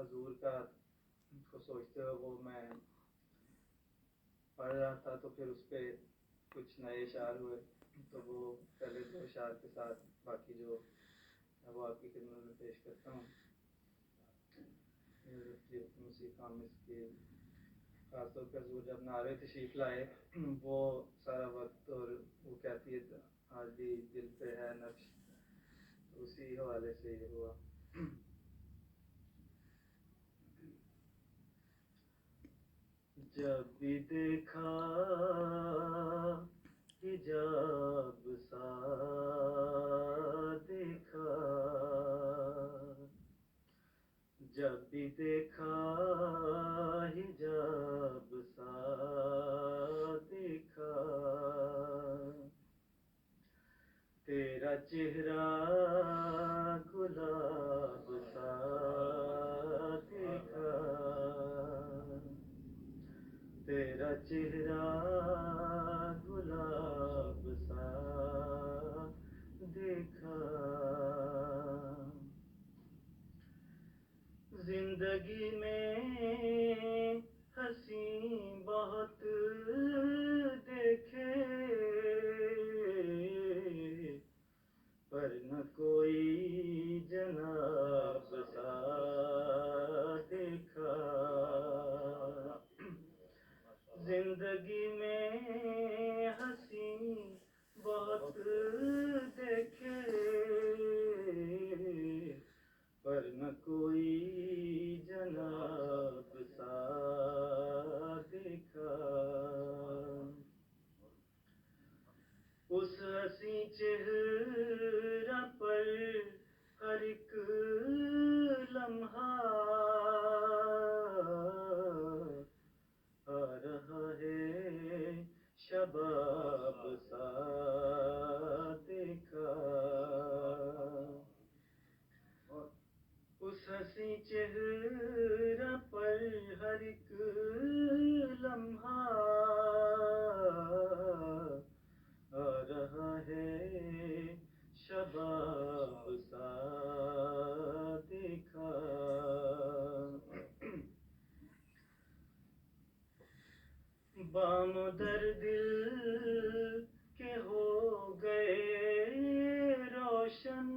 حضور کا کو سوچتے ہوئے وہ میں پڑھ رہا تھا، تو پھر اس پہ کچھ نئے اشعار ہوئے، تو وہ پہلے 2 اشعار کے ساتھ باقی جو ہے وہ آپ کی خدمت میں پیش کرتا ہوں۔ مسیح خامس کی خاص طور پہ حضور جب نعرے تشریف لائے، وہ سارا وقت اور وہ کیفیت آج بھی دل پہ ہے نقش، تو اسی حوالے سے یہ ہوا۔ جب بھی دیکھا حجاب سا دیکھا، جب بھی دیکھا حجاب سا دیکھا، تیرا چہرہ گلاب سا دیکھا، تیرا چہرہ گلاب سا دیکھا، زندگی میں حسین بہت دیکھے، پر نہ کوئی جناب سا دیکھا، زندگی میں حسین بہت دیکھے، پر نہ کوئی جناب سا دیکھا، اس حسین چہرہ پر ہر ایک لمحہ آ رہا ہے شباب سا دیکھا، اس حسین چہرہ پر ہر ایک لمحہ آ رہا ہے شباب سا دیکھا، بام در دل کے ہو گئے روشن،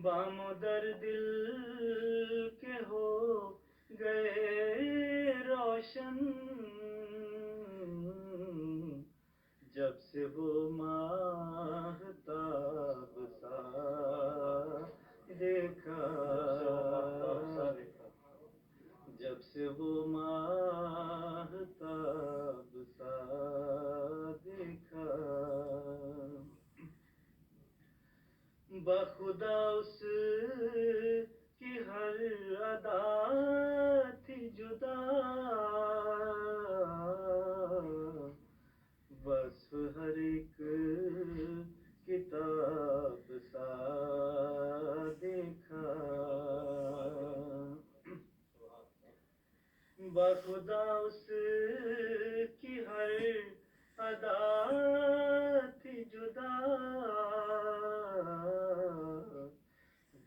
بام در دل کے ہو گئے روشن، جب سے وہ ماہتاب سا دیکھا، جب سے وہ ماہتاب سا دیکھا، بخدا اس کی ہر ادا تھی جدا، وصف ہر ایک کتاب سا دیکھا، بخدا اس کی ہر ادا تھی جدا،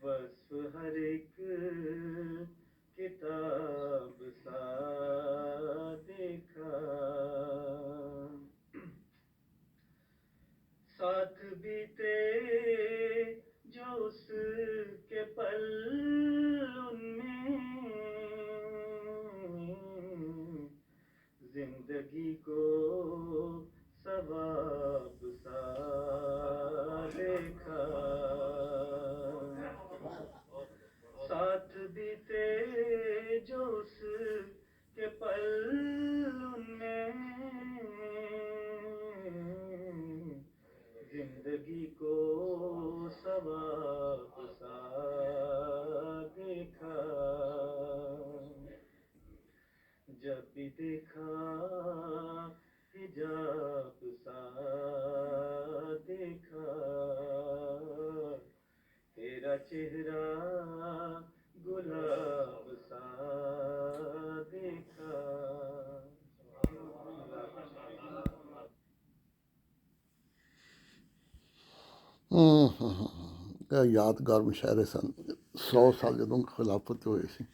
وصف ہر ایک کتاب سا دیکھا، ساتھ بیتے جو اس کے پل ان میں، زندگی کو ثواب سا دیکھا، ساتھ بیتے جو اس کے پل ان میں، زندگی کو ثواب سا دیکھا، جب بھی دیکھا حجاب سا دیکھا، تیرا چہرہ گلاب سا دیکھا۔ ਇਹ ਯਾਦਗਾਰ ਮੁਸ਼ਾਇਰੇ ਸਨ 100 ਸਾਲ ਜਦੋਂ ਖਿਲਾਫਤ ਹੋਈ ਸੀ।